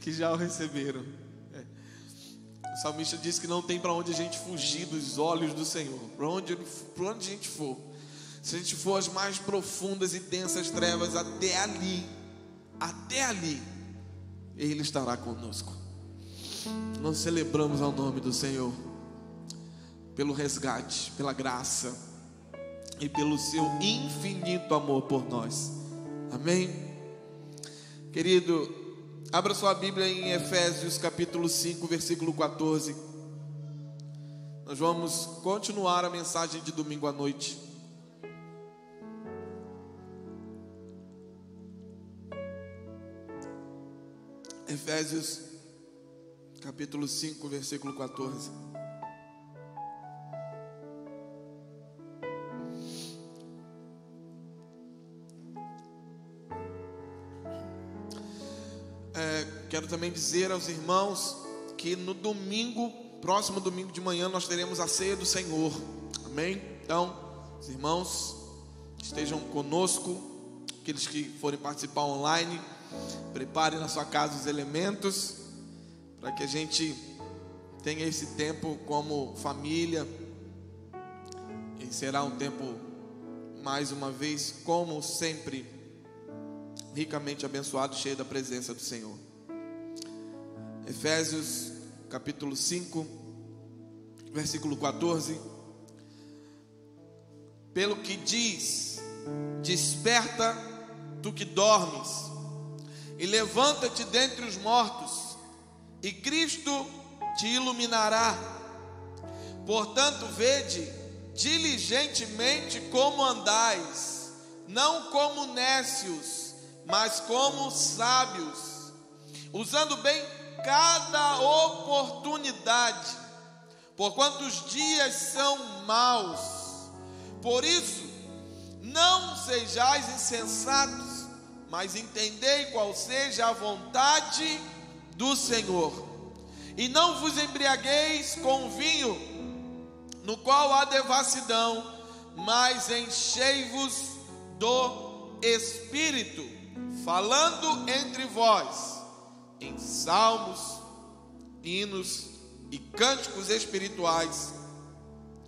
que já o receberam. O salmista diz que não tem para onde a gente fugir dos olhos do Senhor. Para onde a gente for, se a gente for às mais profundas e densas trevas, até ali, Ele estará conosco. Nós celebramos ao nome do Senhor pelo resgate, pela graça e pelo seu infinito amor por nós. Amém? Querido, abra sua Bíblia em Efésios capítulo 5, versículo 14. Nós vamos continuar a mensagem de domingo à noite. Efésios capítulo 5, versículo 14. Quero também dizer aos irmãos que no domingo, próximo domingo de manhã, nós teremos a ceia do Senhor. Amém? Então, os irmãos estejam conosco. Aqueles que forem participar online, preparem na sua casa os elementos, para que a gente tenha esse tempo como família. E será um tempo, mais uma vez, como sempre, ricamente abençoado, cheio da presença do Senhor. Efésios capítulo 5, versículo 14. Pelo que diz: desperta, tu que dormes, e levanta-te dentre os mortos, e Cristo te iluminará. Portanto, vede diligentemente como andais, não como nécios, mas como sábios, usando bem cada oportunidade, porquanto os dias são maus. Por isso, não sejais insensatos, mas entendei qual seja a vontade do Senhor. E não vos embriagueis com vinho, no qual há devassidão, mas enchei-vos do Espírito, falando entre vós em salmos, hinos e cânticos espirituais,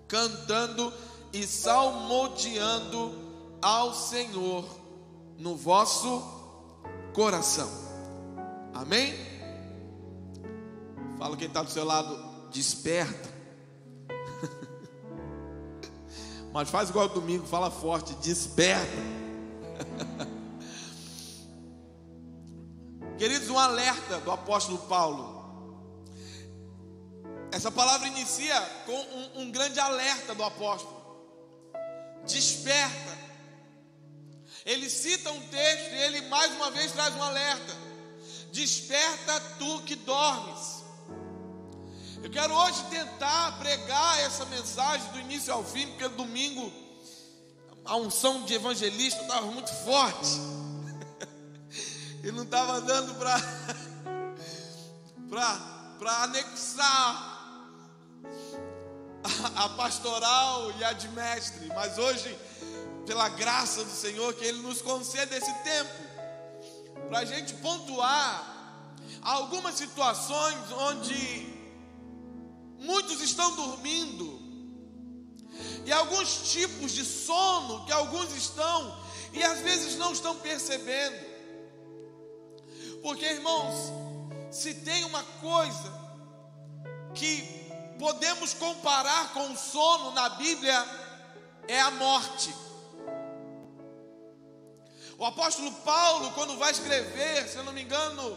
cantando e salmodiando ao Senhor no vosso coração. Amém? Fala quem está do seu lado, desperta. Mas faz igual domingo, fala forte, desperta. Queridos, um alerta do apóstolo Paulo. Essa palavra inicia com um grande alerta do apóstolo. Desperta. Ele cita um texto e ele mais uma vez traz um alerta. Desperta, tu que dormes. Eu quero hoje tentar pregar essa mensagem do início ao fim, porque domingo a unção de evangelista estava muito forte. Ele não estava dando para anexar a pastoral e a de mestre. Mas hoje, pela graça do Senhor, que Ele nos conceda esse tempo para a gente pontuar algumas situações onde muitos estão dormindo, e alguns tipos de sono que alguns estão e às vezes não estão percebendo. Porque, irmãos, se tem uma coisa que podemos comparar com o sono na Bíblia, é a morte. O apóstolo Paulo, quando vai escrever, se eu não me engano,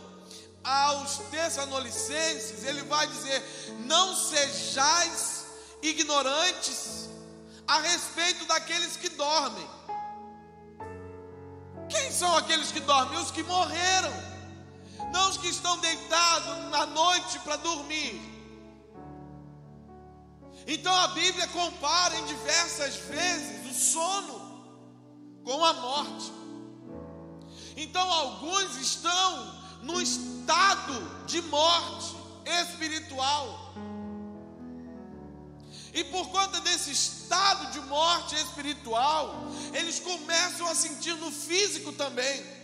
aos Tessalonicenses, ele vai dizer: não sejais ignorantes a respeito daqueles que dormem. Quem são aqueles que dormem? Os que morreram, não os que estão deitados na noite para dormir. Então a Bíblia compara em diversas vezes o sono com a morte. Então alguns estão no estado de morte espiritual, e por conta desse estado de morte espiritual, eles começam a sentir no físico também.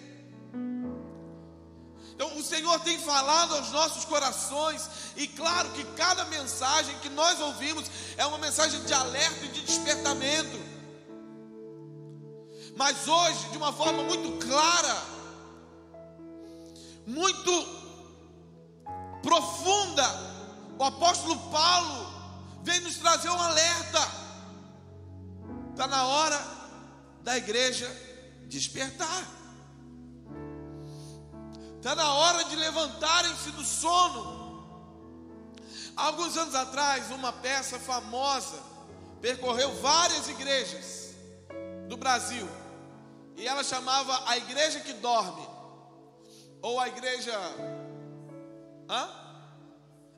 Então o Senhor tem falado aos nossos corações, e claro que cada mensagem que nós ouvimos é uma mensagem de alerta e de despertamento. Mas hoje, de uma forma muito clara, muito profunda, o apóstolo Paulo vem nos trazer um alerta. Está na hora da igreja despertar. Está na hora de levantarem-se do sono. Há alguns anos atrás, uma peça famosa percorreu várias igrejas do Brasil, e ela chamava A Igreja que Dorme, ou a igreja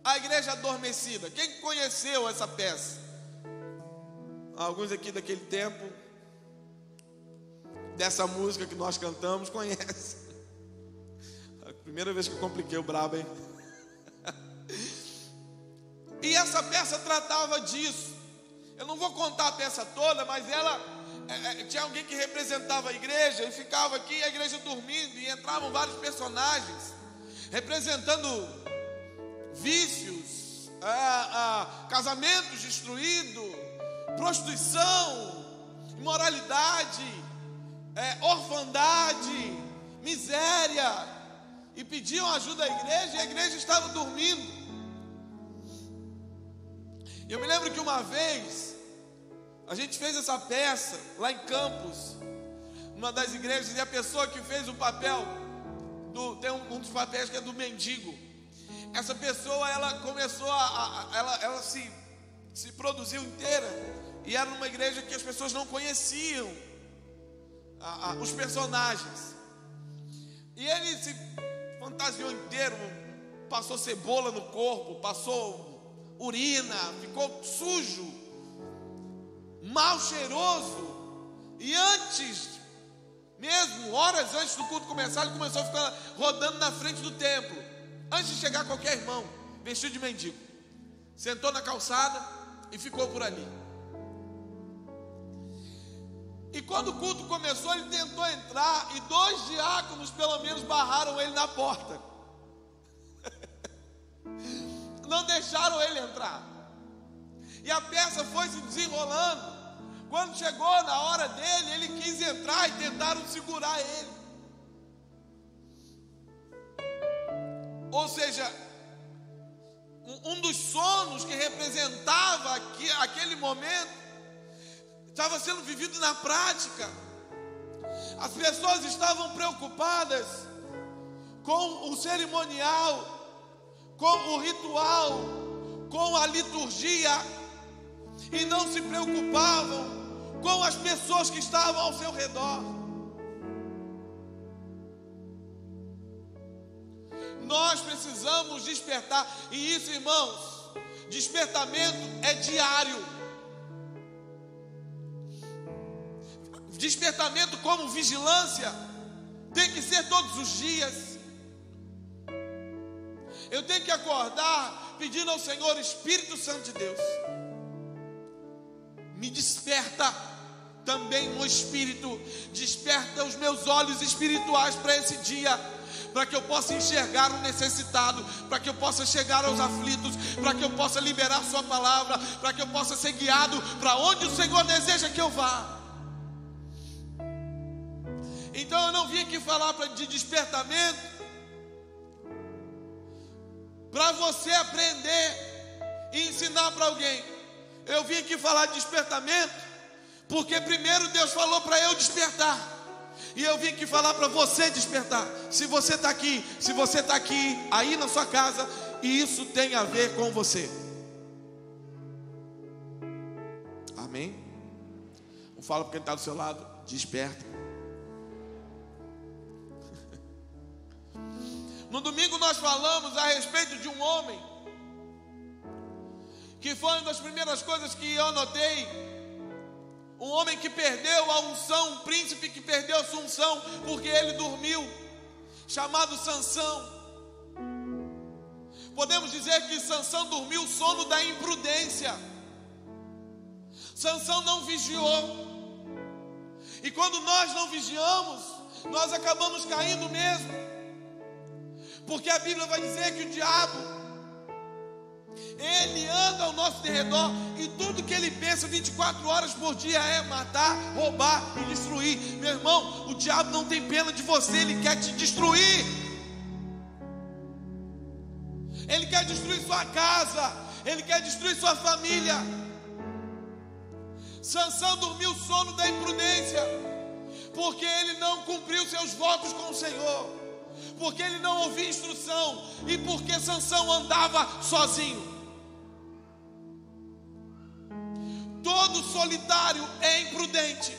A Igreja Adormecida. Quem conheceu essa peça? Alguns aqui daquele tempo, dessa música que nós cantamos, conhecem. Primeira vez que eu compliquei o brabo, hein? E essa peça tratava disso. Eu não vou contar a peça toda, mas ela tinha alguém que representava a igreja e ficava aqui, a igreja dormindo, e entravam vários personagens representando vícios, casamentos destruídos, prostituição, imoralidade, orfandade, miséria. E pediam ajuda à igreja, e a igreja estava dormindo. Eu me lembro que uma vez a gente fez essa peça lá em Campos, numa das igrejas, e a pessoa que fez o papel tem um dos papéis que é do mendigo. Essa pessoa, ela começou ela se produziu inteira, e era numa igreja que as pessoas não conheciam os personagens. E ele se fantasiou inteiro, passou cebola no corpo, passou urina, ficou sujo, mal cheiroso. E antes mesmo, horas antes do culto começar, ele começou a ficar rodando na frente do templo, antes de chegar qualquer irmão, vestido de mendigo. Sentou na calçada e ficou por ali. E quando o culto começou, ele tentou entrar, e 2 diáconos pelo menos barraram ele na porta. Não deixaram ele entrar. E a peça foi se desenrolando. Quando chegou na hora dele, ele quis entrar e tentaram segurar ele. Ou seja, um dos sonos que representava aquele momento estava sendo vivido na prática. As pessoas estavam preocupadas com o cerimonial, com o ritual, com a liturgia, e não se preocupavam com as pessoas que estavam ao seu redor. Nós precisamos despertar, e isso, irmãos, despertamento é diário. Despertamento como vigilância tem que ser todos os dias. Eu tenho que acordar pedindo ao Senhor, Espírito Santo de Deus, me desperta também no Espírito, desperta os meus olhos espirituais para esse dia, para que eu possa enxergar o necessitado, para que eu possa chegar aos aflitos, para que eu possa liberar sua palavra, para que eu possa ser guiado para onde o Senhor deseja que eu vá. Então eu não vim aqui falar de despertamento para você aprender e ensinar para alguém. Eu vim aqui falar de despertamento porque primeiro Deus falou para eu despertar, e eu vim aqui falar para você despertar. Se você está aqui, aí na sua casa, e isso tem a ver com você. Amém? Fala para quem está do seu lado, desperta. No domingo nós falamos a respeito de um homem que foi uma das primeiras coisas que eu notei. Um homem que perdeu a unção, um príncipe que perdeu a sua unção porque ele dormiu, chamado Sansão. Podemos dizer que Sansão dormiu o sono da imprudência. Sansão não vigiou. E quando nós não vigiamos, nós acabamos caindo mesmo. Porque a Bíblia vai dizer que o diabo, ele anda ao nosso derredor e tudo que ele pensa 24 horas por dia é matar, roubar e destruir. Meu irmão, o diabo não tem pena de você, ele quer te destruir. Ele quer destruir sua casa, ele quer destruir sua família. Sansão dormiu o sono da imprudência, porque ele não cumpriu seus votos com o Senhor, porque ele não ouvia instrução e porque Sansão andava sozinho. Todo solitário é imprudente,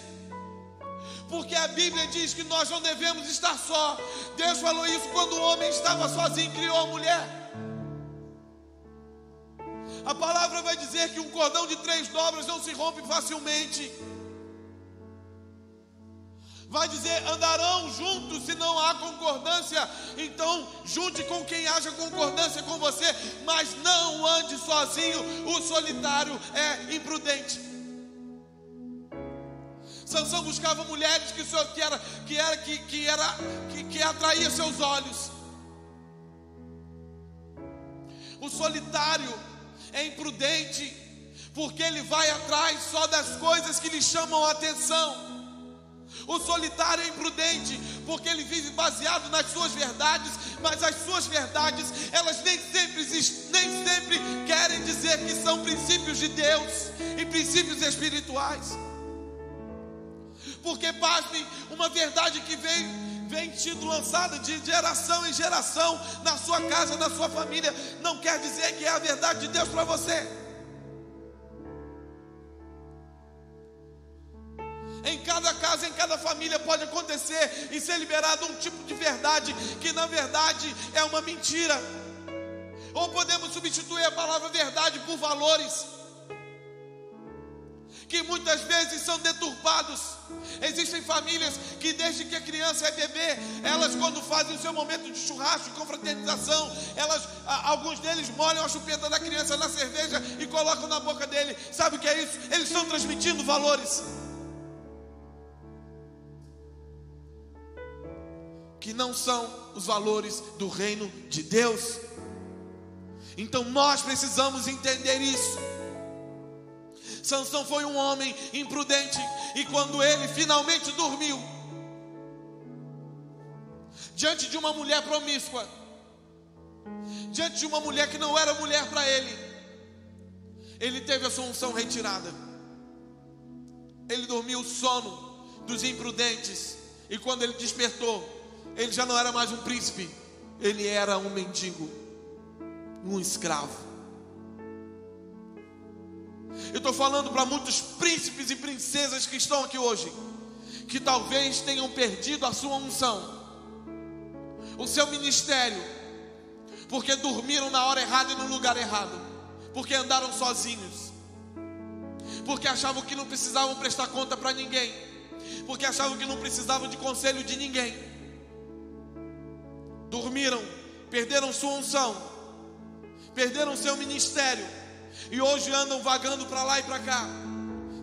porque a Bíblia diz que nós não devemos estar só. Deus falou isso quando o homem estava sozinho, criou a mulher. A palavra vai dizer que um cordão de 3 dobras não se rompe facilmente. Vai dizer, andarão juntos se não há concordância. Então junte com quem haja concordância com você, mas não ande sozinho. O solitário é imprudente. Sansão buscava mulheres que atraía seus olhos. O solitário é imprudente, porque ele vai atrás só das coisas que lhe chamam a atenção. O solitário é imprudente, porque ele vive baseado nas suas verdades, mas as suas verdades, elas nem sempre querem dizer que são princípios de Deus e princípios espirituais. Porque, pasme, uma verdade que vem sendo lançada de geração em geração na sua casa, na sua família, não quer dizer que é a verdade de Deus para você. Em cada casa, em cada família pode acontecer e ser liberado um tipo de verdade que na verdade é uma mentira. Ou podemos substituir a palavra verdade por valores que muitas vezes são deturpados. Existem famílias que desde que a criança é bebê, elas quando fazem o seu momento de churrasco e confraternização, alguns deles molham a chupeta da criança na cerveja e colocam na boca dele. Sabe o que é isso? Eles estão transmitindo valores que não são os valores do reino de Deus. Então nós precisamos entender isso. Sansão foi um homem imprudente, e quando ele finalmente dormiu diante de uma mulher promíscua, diante de uma mulher que não era mulher para ele, ele teve a sua unção retirada. Ele dormiu o sono dos imprudentes, e quando ele despertou, ele já não era mais um príncipe, ele era um mendigo, um escravo. Eu estou falando para muitos príncipes e princesas que estão aqui hoje, que talvez tenham perdido a sua unção, o seu ministério, porque dormiram na hora errada e no lugar errado, porque andaram sozinhos, porque achavam que não precisavam prestar conta para ninguém, porque achavam que não precisavam de conselho de ninguém. Dormiram, perderam sua unção, perderam seu ministério, e hoje andam vagando para lá e para cá,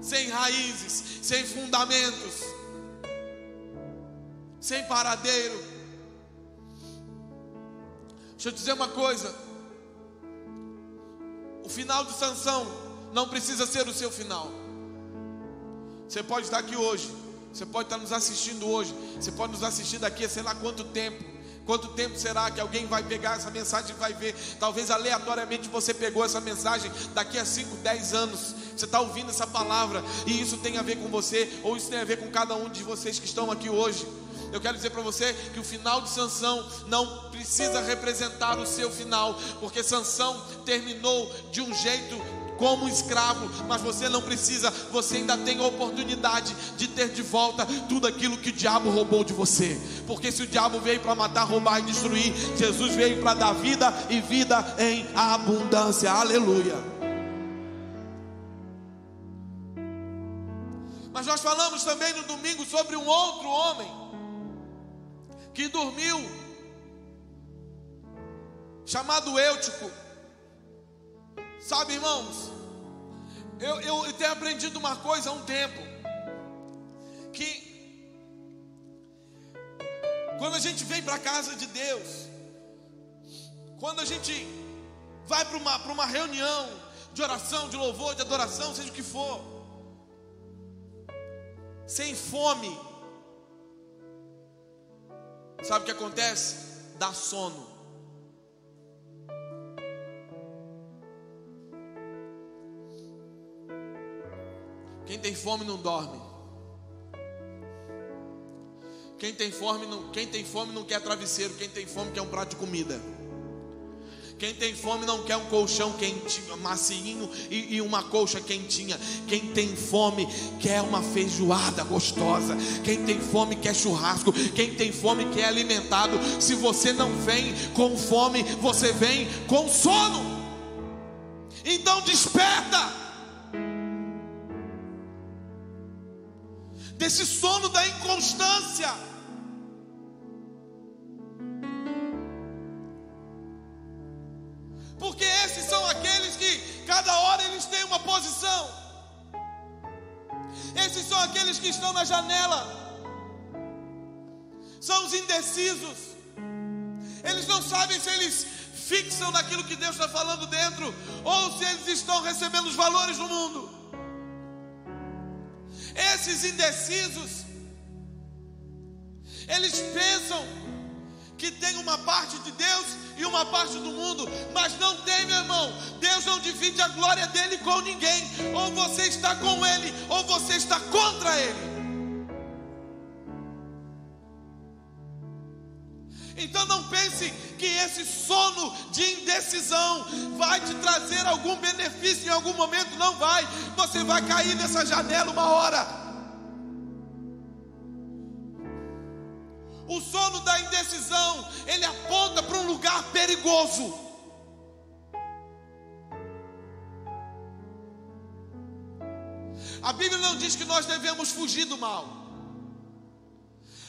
sem raízes, sem fundamentos, sem paradeiro. Deixa eu dizer uma coisa: o final de Sansão não precisa ser o seu final. Você pode estar aqui hoje, você pode estar nos assistindo hoje, você pode nos assistir daqui a sei lá quanto tempo. Quanto tempo será que alguém vai pegar essa mensagem e vai ver? Talvez aleatoriamente você pegou essa mensagem. Daqui a 5, 10 anos você está ouvindo essa palavra, e isso tem a ver com você, ou isso tem a ver com cada um de vocês que estão aqui hoje. Eu quero dizer para você que o final de Sansão não precisa representar o seu final, porque Sansão terminou de um jeito como escravo, mas você não precisa. Você ainda tem a oportunidade de ter de volta tudo aquilo que o diabo roubou de você, porque se o diabo veio para matar, roubar e destruir, Jesus veio para dar vida e vida em abundância. Aleluia. Mas nós falamos também no domingo sobre um outro homem que dormiu, chamado Eutico. Sabe, irmãos, eu tenho aprendido uma coisa há um tempo, que quando a gente vem para a casa de Deus, Quando a gente vai para uma reunião de oração, de louvor, de adoração, seja o que for, sem fome, sabe o que acontece? Dá sono. Quem tem fome não dorme. Quem tem fome não quer travesseiro. Quem tem fome quer um prato de comida. Quem tem fome não quer um colchão quente, macinho e uma colcha quentinha. Quem tem fome quer uma feijoada gostosa. Quem tem fome quer churrasco. Quem tem fome quer alimentado. Se você não vem com fome, você vem com sono. Então desperta desse sono da inconstância. Porque esses são aqueles que cada hora eles têm uma posição. Esses são aqueles que estão na janela. São os indecisos. Eles não sabem se eles fixam naquilo que Deus está falando dentro, ou se eles estão recebendo os valores do mundo. Esses indecisos, eles pensam que tem uma parte de Deus e uma parte do mundo, mas não tem, meu irmão. Deus não divide a glória dele com ninguém. Ou você está com ele, ou você está contra ele. Então não pense que esse sono de indecisão vai te trazer algum benefício em algum momento. Não vai. Você vai cair nessa janela uma hora. O sono da indecisão, ele aponta para um lugar perigoso. A Bíblia não diz que nós devemos fugir do mal.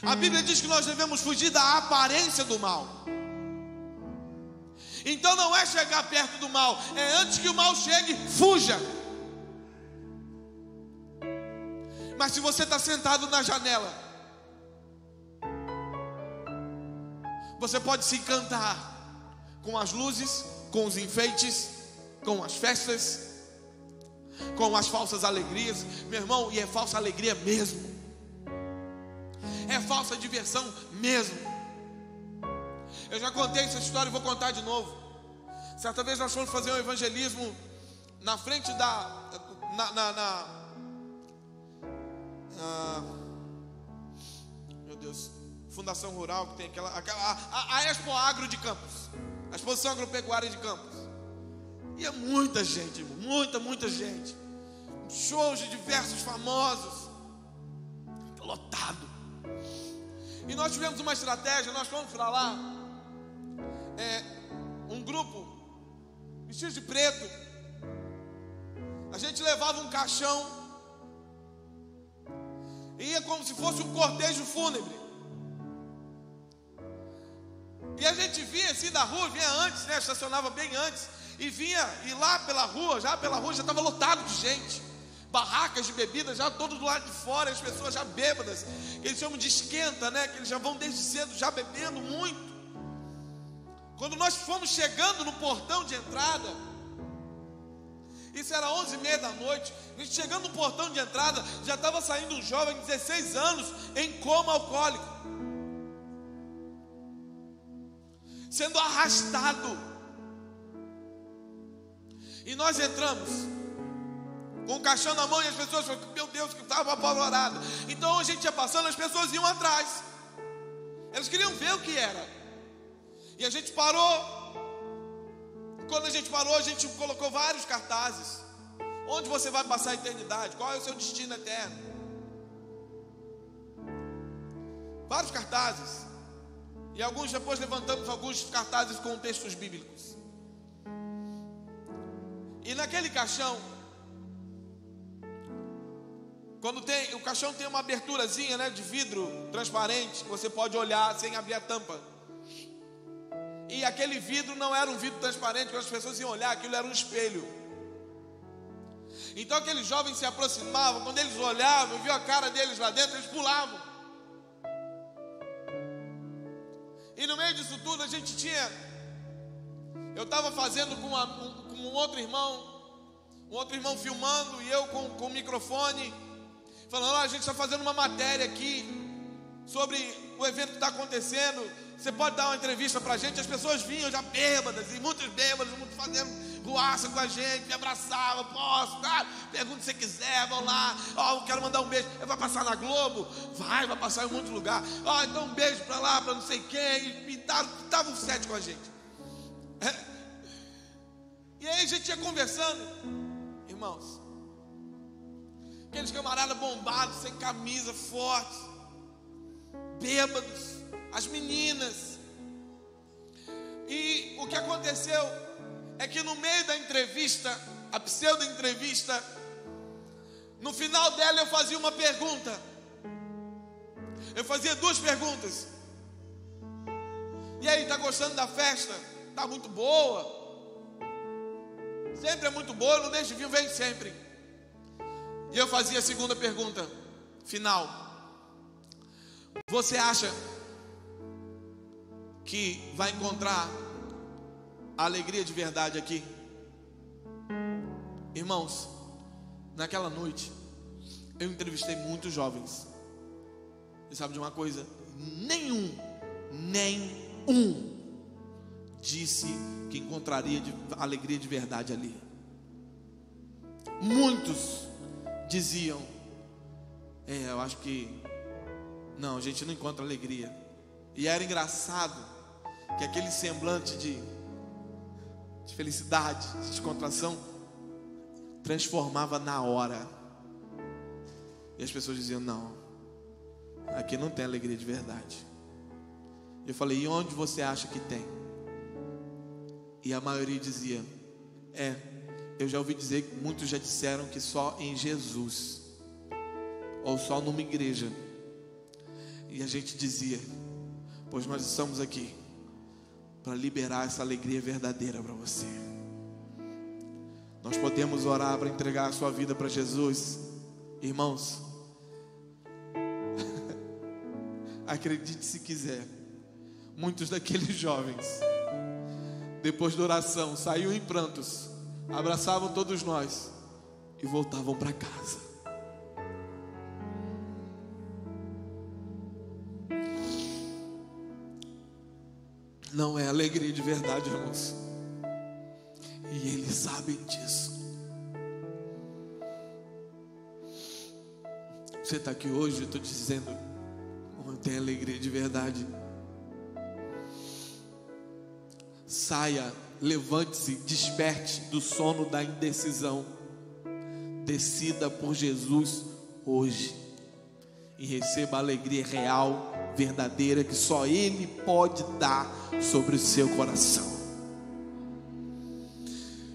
A Bíblia diz que nós devemos fugir da aparência do mal. Então não é chegar perto do mal, é antes que o mal chegue, fuja. Mas se você está sentado na janela, você pode se encantar com as luzes, com os enfeites, com as festas, com as falsas alegrias. Meu irmão, e é falsa alegria mesmo. É falsa diversão mesmo. Eu já contei essa história e vou contar de novo. Certa vez nós fomos fazer um evangelismo na frente meu Deus, Fundação Rural, que tem a Expo Agro de Campos, a Exposição Agropecuária de Campos. E é muita gente, muita gente. Shows de diversos famosos, lotado. E nós tivemos uma estratégia. Nós fomos para lá, um grupo vestido de preto. A gente levava um caixão, ia como se fosse um cortejo fúnebre. E a gente vinha assim da rua, vinha antes, né? Estacionava bem antes. E lá pela rua já estava lotado de gente. Barracas de bebida já todo do lado de fora, as pessoas já bêbadas, que eles chamam de esquenta, né? Que eles já vão desde cedo já bebendo muito. Quando nós fomos chegando no portão de entrada, isso era 11h30 da noite, a gente chegando no portão de entrada, já estava saindo um jovem de 16 anos em coma alcoólico, sendo arrastado. E nós entramos com o caixão na mão e as pessoas falaram, meu Deus, que estava apavorado. Então a gente ia passando, as pessoas iam atrás. Eles queriam ver o que era. E a gente parou. Quando a gente parou, a gente colocou vários cartazes. Onde você vai passar a eternidade? Qual é o seu destino eterno? Vários cartazes. E depois levantamos alguns cartazes com textos bíblicos. E naquele caixão, o caixão tem uma aberturazinha, né, de vidro transparente, que você pode olhar sem abrir a tampa. E aquele vidro não era um vidro transparente, quando as pessoas iam olhar, aquilo era um espelho. Então aqueles jovens se aproximavam, quando eles olhavam, viam a cara deles lá dentro, eles pulavam. E no meio disso tudo a gente tinha Eu estava fazendo com um outro irmão filmando, e eu com o microfone, falando: a gente está fazendo uma matéria aqui sobre o evento que está acontecendo. Você pode dar uma entrevista para a gente? As pessoas vinham já bêbadas, e muitos bêbados, muitos fazendo ruaça com a gente, me abraçavam. Posso? Pergunta se você quiser, vão lá. Eu quero mandar um beijo. Vai passar na Globo? Vai passar em um monte de lugar. Então um beijo para lá, para não sei quem. E tava um set com a gente. E aí a gente ia conversando, irmãos, aqueles camaradas bombados, sem camisa, fortes, bêbados, as meninas. E o que aconteceu é que no meio da entrevista, a pseudo-entrevista, no final dela eu fazia uma pergunta. Eu fazia duas perguntas. E aí, tá gostando da festa? Tá muito boa? Sempre é muito boa, não deixe de vir, vem sempre. E eu fazia a segunda pergunta final: você acha que vai encontrar a alegria de verdade aqui? Irmãos, naquela noite eu entrevistei muitos jovens. E sabe de uma coisa? Nenhum disse que encontraria alegria de verdade ali. Muitos diziam: eu acho que não, a gente não encontra alegria. E era engraçado que aquele semblante de felicidade, de descontração, transformava na hora. E as pessoas diziam: não, aqui não tem alegria de verdade. Eu falei: e onde você acha que tem? E a maioria dizia: eu já ouvi dizer, muitos já disseram que só em Jesus, ou só numa igreja. E a gente dizia: pois nós estamos aqui para liberar essa alegria verdadeira para você. Nós podemos orar para entregar a sua vida para Jesus. Irmãos, acredite se quiser, muitos daqueles jovens, depois da oração, saíam em prantos, abraçavam todos nós e voltavam para casa. Não é alegria de verdade, irmãos, e eles sabem disso. Você está aqui hoje, eu estou dizendo, não tem alegria de verdade. Saia, levante-se, desperte do sono da indecisão. Decida por Jesus hoje e receba a alegria real, verdadeira, que só Ele pode dar sobre o seu coração.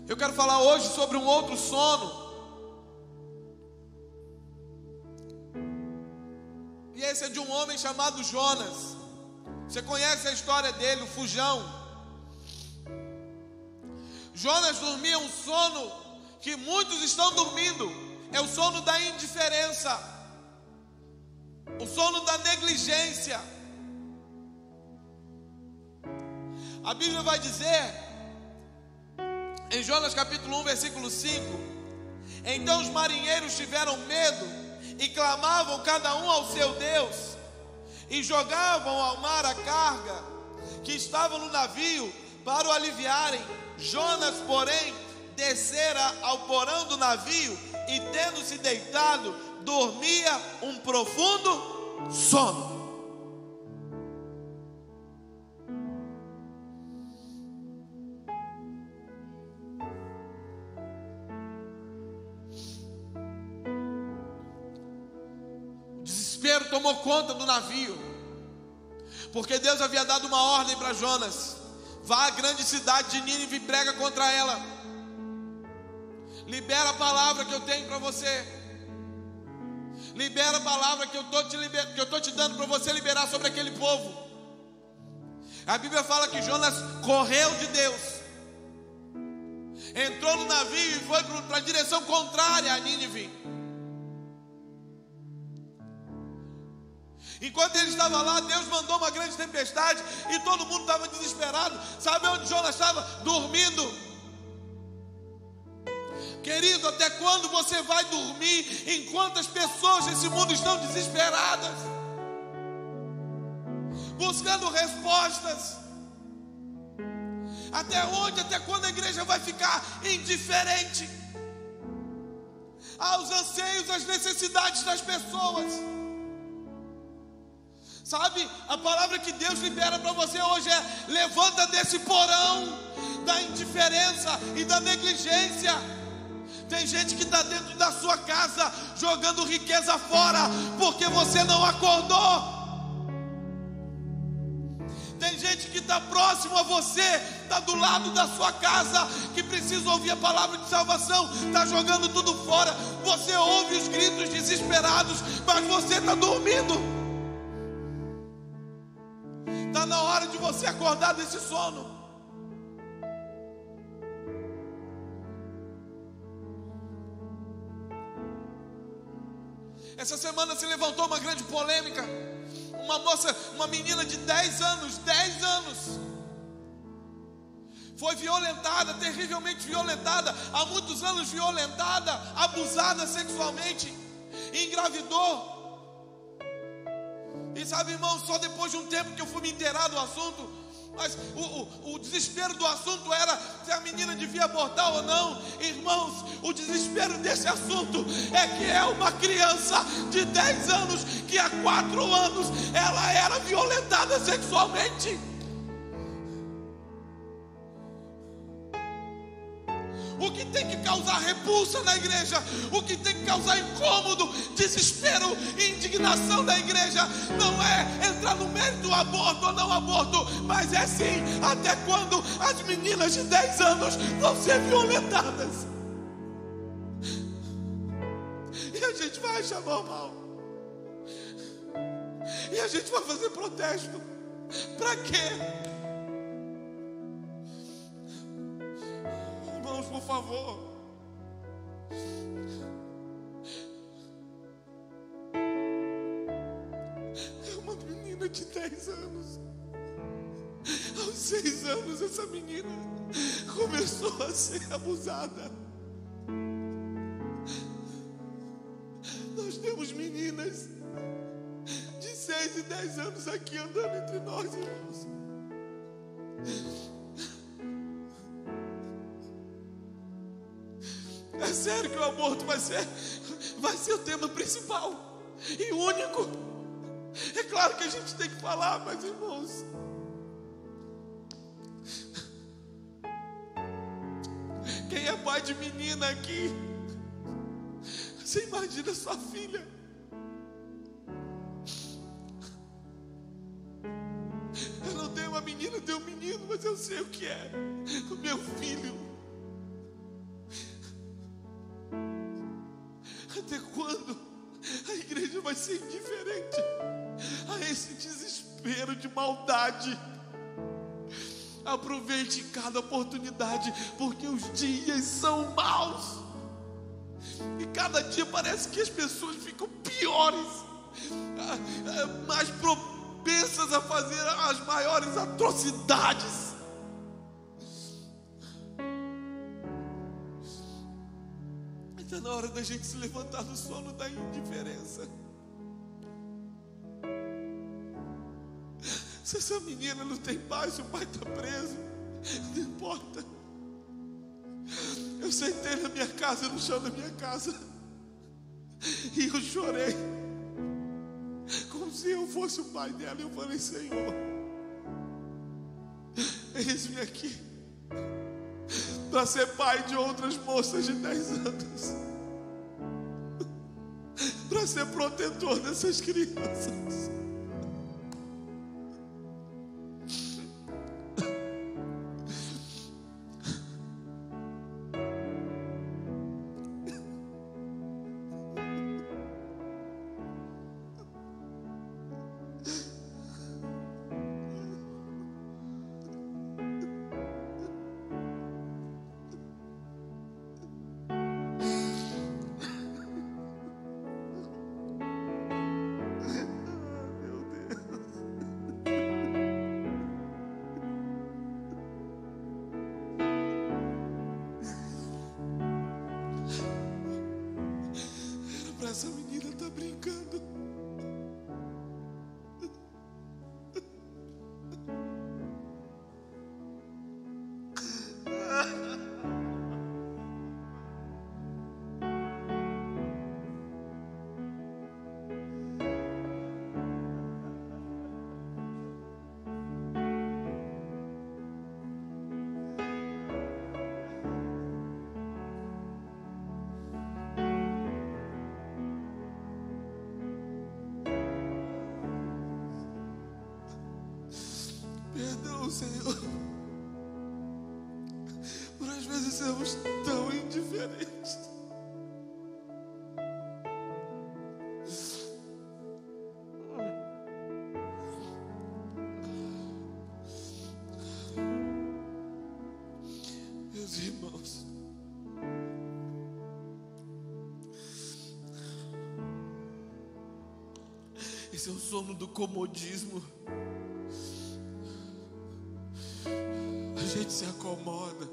Eu quero falar hoje sobre um outro sono. E esse é de um homem chamado Jonas. Você conhece a história dele, o fujão. Jonas dormia um sono que muitos estão dormindo. É o sono da indiferença, o sono da negligência. A Bíblia vai dizer, em Jonas capítulo 1, versículo 5: então os marinheiros tiveram medo e clamavam cada um ao seu Deus, e jogavam ao mar a carga que estava no navio para o aliviarem. Jonas, porém, descera ao porão do navio e, tendo se deitado, dormia um profundo sono. O desespero tomou conta do navio, porque Deus havia dado uma ordem para Jonas: vá à grande cidade de Nínive e prega contra ela. Libera a palavra que eu tenho para você. Libera a palavra que eu estou te dando para você liberar sobre aquele povo. A Bíblia fala que Jonas correu de Deus, entrou no navio e foi para a direção contrária a Nínive. Enquanto ele estava lá, Deus mandou uma grande tempestade e todo mundo estava desesperado. Sabe onde Jonas estava? Dormindo. Querido, até quando você vai dormir enquanto as pessoas desse mundo estão desesperadas, buscando respostas? Até onde, até quando a igreja vai ficar indiferente aos anseios, às necessidades das pessoas? Sabe, a palavra que Deus libera para você hoje é: levanta desse porão da indiferença e da negligência. Tem gente que está dentro da sua casa jogando riqueza fora porque você não acordou. Tem gente que está próximo a você, está do lado da sua casa, que precisa ouvir a palavra de salvação, está jogando tudo fora. Você ouve os gritos desesperados, mas você está dormindo. Está na hora de você acordar desse sono. Essa semana se levantou uma grande polêmica. Uma menina de 10 anos, foi violentada, terrivelmente violentada, há muitos anos violentada, abusada sexualmente, engravidou. E sabe, irmão, só depois de um tempo que eu fui me inteirar do assunto. Mas o desespero do assunto era se a menina devia abortar ou não. Irmãos, o desespero desse assunto é que é uma criança de 10 anos que há 4 anos ela era violentada sexualmente. O que tem que causar repulsa na igreja, o que tem que causar incômodo, desespero e indignação da igreja, não é entrar no mérito aborto ou não aborto, mas é sim até quando as meninas de 10 anos vão ser violentadas. E a gente vai achar normal, e a gente vai fazer protesto. Para quê? Irmãos, por favor, é uma menina de 10 anos. Aos 6 anos essa menina começou a ser abusada. Nós temos meninas de 6 e 10 anos aqui andando entre nós, irmãos. É sério que o aborto vai ser o tema principal e único. É claro que a gente tem que falar, mas irmãos, quem é pai de menina aqui, você imagina sua filha. Eu não tenho uma menina, eu tenho um menino, mas eu sei o que é o meu filho. Até quando a igreja vai ser indiferente a esse desespero de maldade? Aproveite cada oportunidade, porque os dias são maus e cada dia parece que as pessoas ficam piores, mais propensas a fazer as maiores atrocidades. Está na hora da gente se levantar do sono da indiferença. Se essa menina não tem pai, se o pai está preso, não importa. Eu sentei na minha casa, no chão da minha casa, e eu chorei, como se eu fosse o pai dela. Eu falei: Senhor, eis-me aqui para ser pai de outras moças de 10 anos, para ser protetor dessas crianças. brincando. Perdão, Senhor, por às vezes sermos tão indiferentes. Meus irmãos, esse é o sono do comodismo. A gente se acomoda.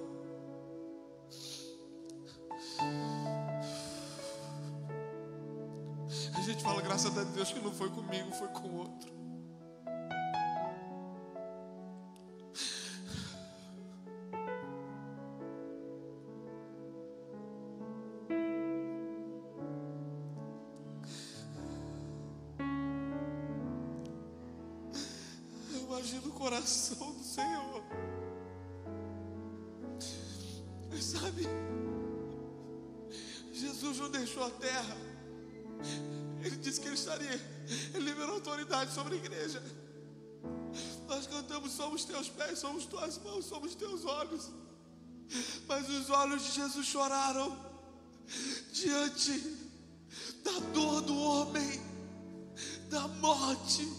A gente fala, graças a Deus que não foi comigo, foi com outro. Eu imagino o coração do Senhor. Sabe, Jesus não deixou a terra. Ele disse que ele liberou autoridade sobre a igreja. Nós cantamos, somos teus pés, somos tuas mãos, somos teus olhos. Mas os olhos de Jesus choraram diante da dor do homem, da morte.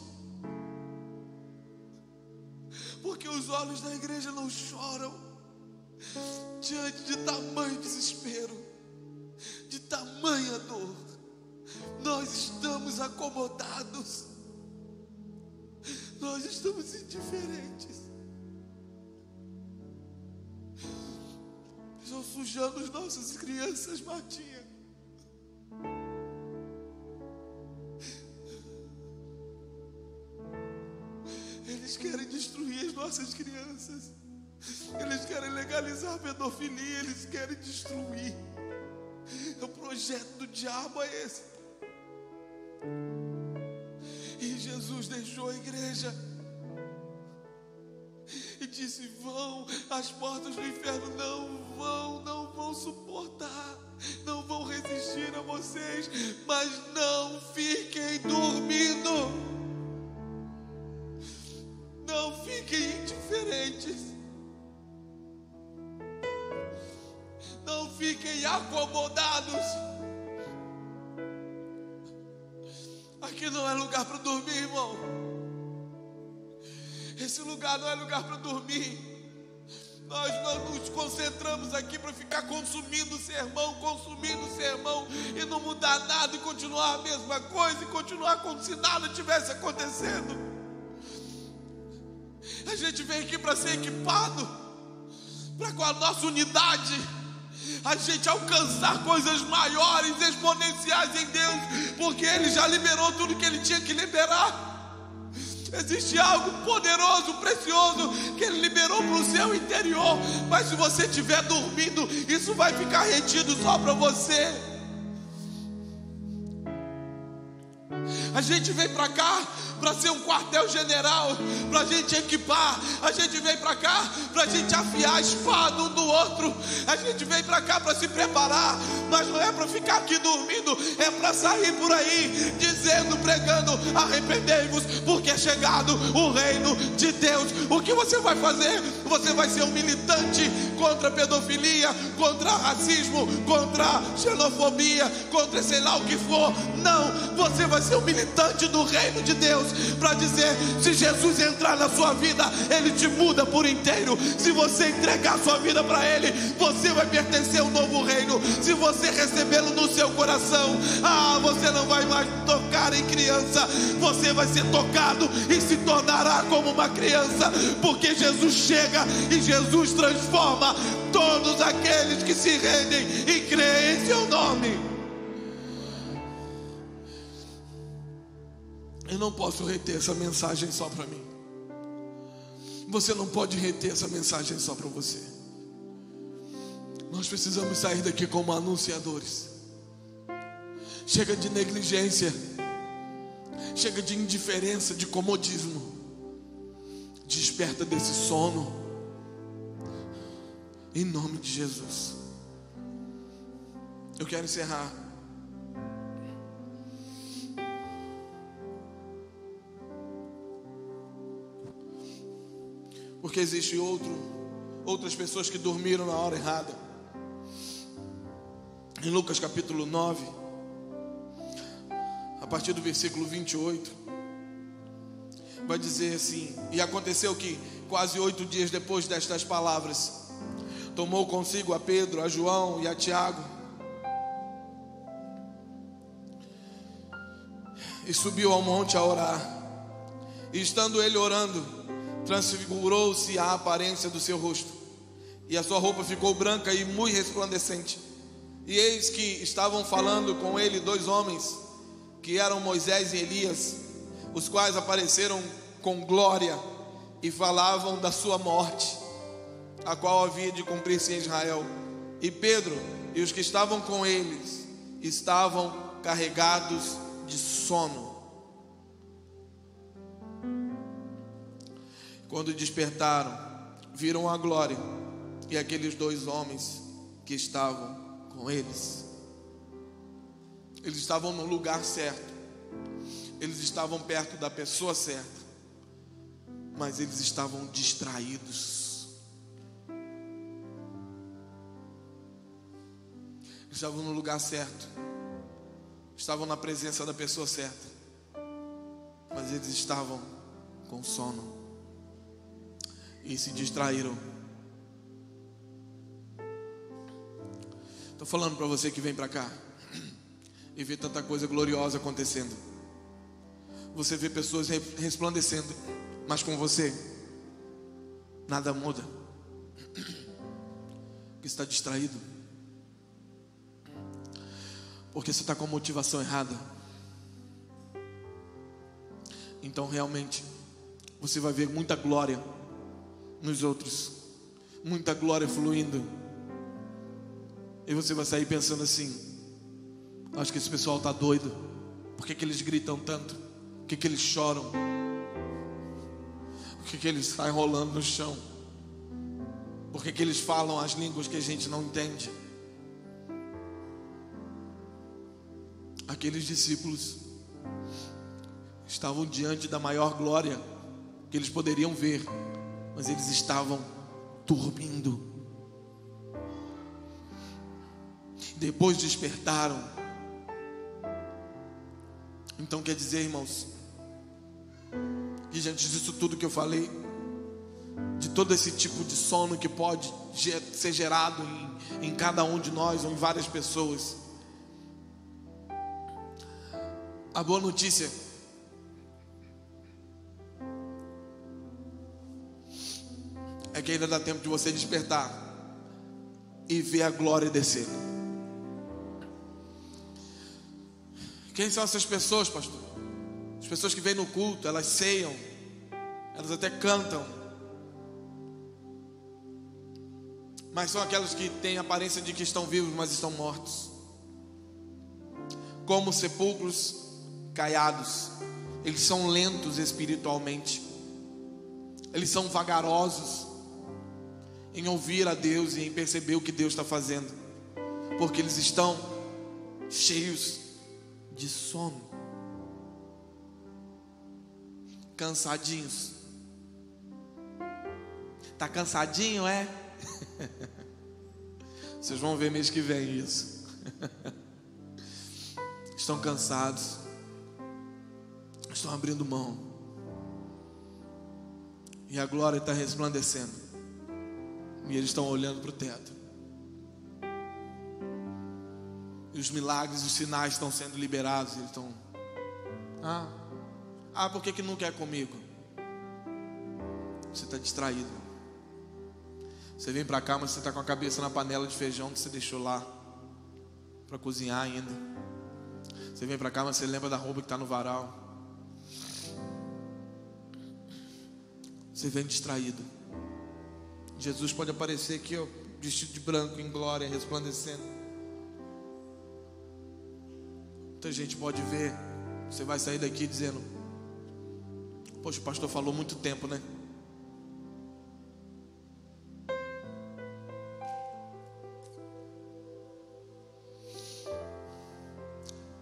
Porque os olhos da igreja não choram diante de tamanho desespero, de tamanha dor. Nós estamos acomodados, nós estamos indiferentes. Estão sujando as nossas crianças, Martinha. Eles querem destruir as nossas crianças. Eles querem legalizar a pedofilia, eles querem destruir. O projeto do diabo é esse. E Jesus deixou a igreja e disse: vão, as portas do inferno não vão suportar, não vão resistir a vocês, mas não fiquem dormindo, não fiquem indiferentes. Não fiquem acomodados. Aqui não é lugar para dormir, irmão. Esse lugar não é lugar para dormir. Nós não nos concentramos aqui para ficar consumindo sermão e não mudar nada e continuar a mesma coisa e continuar como se nada tivesse acontecendo. A gente vem aqui para ser equipado, para com a nossa unidade a gente alcançar coisas maiores, exponenciais em Deus, porque Ele já liberou tudo que Ele tinha que liberar. Existe algo poderoso, precioso, que Ele liberou para o seu interior, mas se você estiver dormindo, isso vai ficar retido só para você. A gente vem para cá para ser um quartel-general, para a gente equipar. A gente vem para cá para a gente afiar a espada um do outro. A gente vem para cá para se preparar, mas não é para ficar aqui dormindo, é para sair por aí dizendo, pregando: arrependei-vos, porque é chegado o reino de Deus. O que você vai fazer? Você vai ser um militante contra a pedofilia, contra racismo, contra xenofobia, contra sei lá o que for. Não, você vai ser um militante do reino de Deus, para dizer: se Jesus entrar na sua vida, Ele te muda por inteiro. Se você entregar sua vida para Ele, você vai pertencer a um novo reino. Se você recebê-lo no seu coração, você não vai mais tocar em criança, você vai ser tocado e se tornará como uma criança, porque Jesus chega e Jesus transforma todos aqueles que se rendem e creem em seu nome. Eu não posso reter essa mensagem só para mim. Você não pode reter essa mensagem só para você. Nós precisamos sair daqui como anunciadores. Chega de negligência. Chega de indiferença, de comodismo. Desperta desse sono. Em nome de Jesus. Eu quero encerrar. Porque existe outras pessoas que dormiram na hora errada. Em Lucas capítulo 9, a partir do versículo 28, vai dizer assim: e aconteceu que quase 8 dias depois destas palavras, tomou consigo a Pedro, a João e a Tiago, e subiu ao monte a orar. E estando ele orando, transfigurou-se a aparência do seu rosto, e a sua roupa ficou branca e muito resplandecente. E eis que estavam falando com ele 2 homens, que eram Moisés e Elias, os quais apareceram com glória e falavam da sua morte, a qual havia de cumprir-se em Israel. E Pedro e os que estavam com eles estavam carregados de sono. Quando despertaram, viram a glória e aqueles 2 homens que estavam com eles. Eles estavam no lugar certo. Eles estavam perto da pessoa certa. Mas eles estavam distraídos. Eles estavam no lugar certo. Estavam na presença da pessoa certa. Mas eles estavam com sono. E se distraíram. Estou falando para você que vem para cá e vê tanta coisa gloriosa acontecendo. Você vê pessoas resplandecendo, mas com você nada muda. Porque está distraído. Porque você está com a motivação errada. Então realmente você vai ver muita glória nos outros, muita glória fluindo. E você vai sair pensando assim: acho que esse pessoal está doido. Por que eles gritam tanto? Por que eles choram? Por que eles saem rolando no chão? Por que eles falam as línguas que a gente não entende? Aqueles discípulos estavam diante da maior glória que eles poderiam ver, mas eles estavam dormindo. Depois despertaram. Então quer dizer, irmãos, que diante disso tudo que eu falei, de todo esse tipo de sono que pode ser gerado em cada um de nós ou em várias pessoas, a boa notícia é que ainda dá tempo de você despertar e ver a glória descer. Quem são essas pessoas, pastor? As pessoas que vêm no culto, elas ceiam, elas até cantam, mas são aquelas que têm a aparência de que estão vivos, mas estão mortos, como sepulcros caiados. Eles são lentos espiritualmente, eles são vagarosos em ouvir a Deus e em perceber o que Deus está fazendo, porque eles estão cheios de sono, cansadinhos. Tá cansadinho, é? Vocês vão ver mês que vem isso. Estão cansados, estão abrindo mão, e a glória está resplandecendo, e eles estão olhando para o teto. E os milagres, os sinais estão sendo liberados. E eles estão: por que não quer comigo? Você está distraído. Você vem para cá, mas você está com a cabeça na panela de feijão que você deixou lá para cozinhar ainda. Você vem para cá, mas você lembra da roupa que está no varal. você vem distraído. Jesus pode aparecer aqui, ó, vestido de branco, em glória, resplandecendo. Muita gente pode ver, você vai sair daqui dizendo: poxa, o pastor falou muito tempo, né?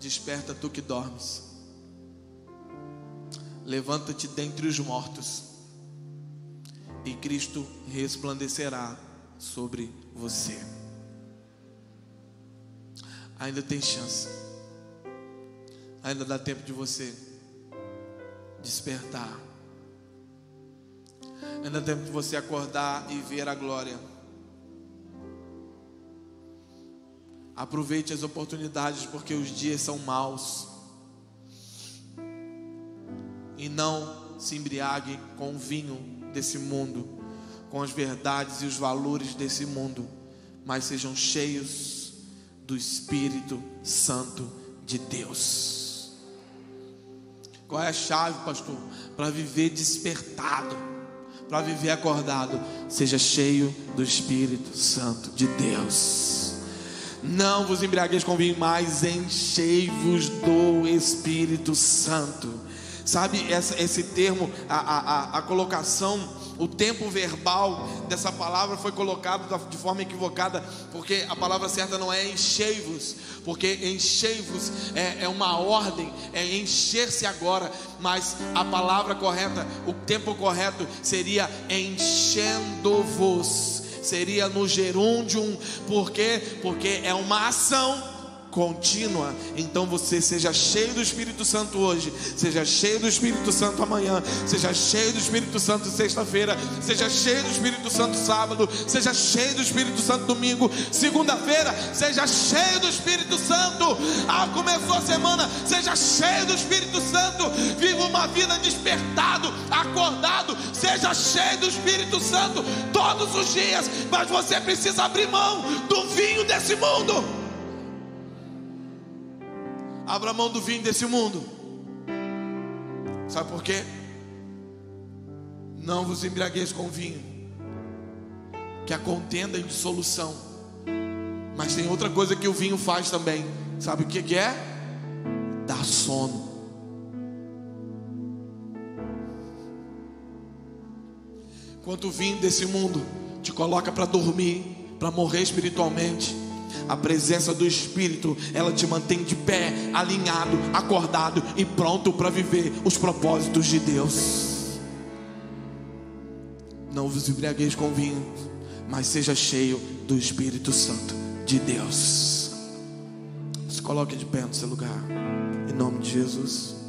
Desperta tu que dormes, levanta-te dentre os mortos, e Cristo resplandecerá sobre você. Ainda tem chance, ainda dá tempo de você despertar, ainda dá tempo de você acordar e ver a glória. Aproveite as oportunidades, porque os dias são maus. E não se embriague com o vinho desse mundo, com as verdades e os valores desse mundo, mas sejam cheios do Espírito Santo de Deus. Qual é a chave, pastor? Para viver despertado, para viver acordado? Seja cheio do Espírito Santo de Deus. Não vos embriagueis com vinho, mas enchei-vos do Espírito Santo. Sabe, esse termo, a colocação, o tempo verbal dessa palavra foi colocado de forma equivocada, porque a palavra certa não é enchei-vos, porque enchei-vos é uma ordem, é encher-se agora, mas a palavra correta, o tempo correto seria enchendo-vos. Seria no gerúndio, porque é uma ação contínua. Então você seja cheio do Espírito Santo hoje, seja cheio do Espírito Santo amanhã, seja cheio do Espírito Santo sexta-feira, seja cheio do Espírito Santo sábado, seja cheio do Espírito Santo domingo, segunda-feira, seja cheio do Espírito Santo. Começou a semana, seja cheio do Espírito Santo. Viva uma vida despertado, acordado, seja cheio do Espírito Santo todos os dias. Mas você precisa abrir mão do vinho desse mundo. Abra mão do vinho desse mundo. Sabe por quê? Não vos embriagueis com vinho, que a contenda é dissolução. Mas tem outra coisa que o vinho faz também. Sabe o que é? Dá sono. Enquanto o vinho desse mundo te coloca para dormir, para morrer espiritualmente, a presença do Espírito, ela te mantém de pé, alinhado, acordado e pronto para viver os propósitos de Deus. Não vos embriagueis com vinho, mas seja cheio do Espírito Santo de Deus. Se coloque de pé no seu lugar, em nome de Jesus.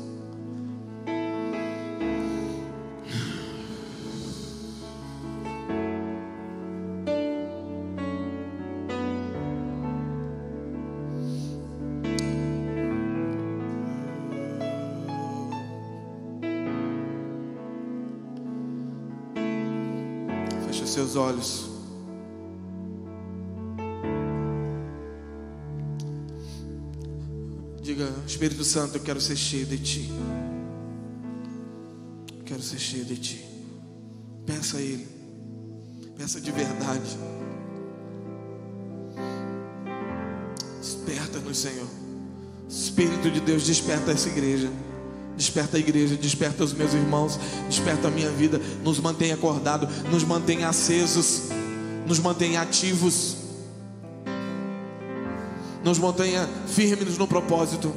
Seus olhos. Diga: Espírito Santo, eu quero ser cheio de Ti. Eu quero ser cheio de Ti. Peça a Ele. Peça de verdade. Desperta-nos, Senhor. Espírito de Deus, desperta essa igreja. Desperta a igreja, desperta os meus irmãos, desperta a minha vida, nos mantém acordados, nos mantém acesos, nos mantenha ativos, nos mantenha firmes no propósito.